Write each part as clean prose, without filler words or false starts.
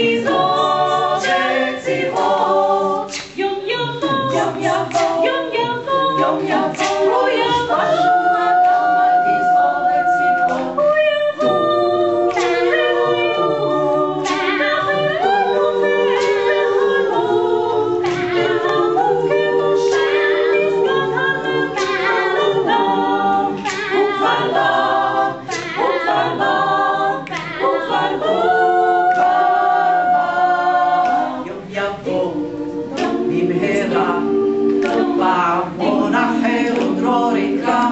גזרות וצבאות. יום יבוא, יום יבוא, יום יבוא, יום יבוא, הוא יבוא. פעמון אחר ודרוריקה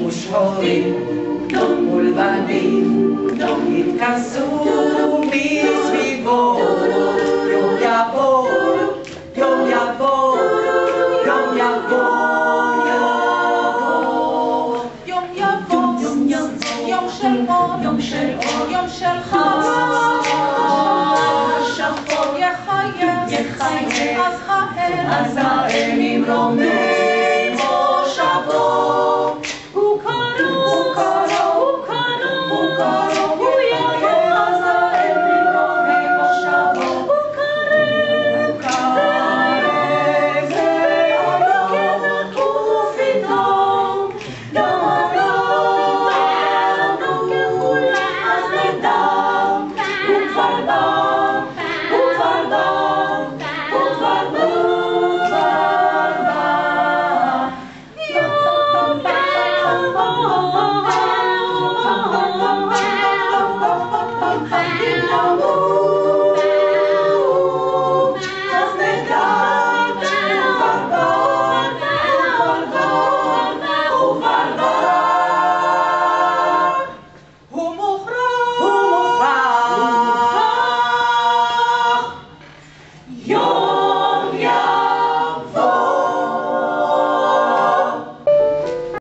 ושחורים ולבנים יתכנסו מסביבו. יום יבוא, יום יבוא, יום יבוא, יום יבוא, יום של אור, יום של אור, יום של חג. השחור יחייך, אז האל ימרום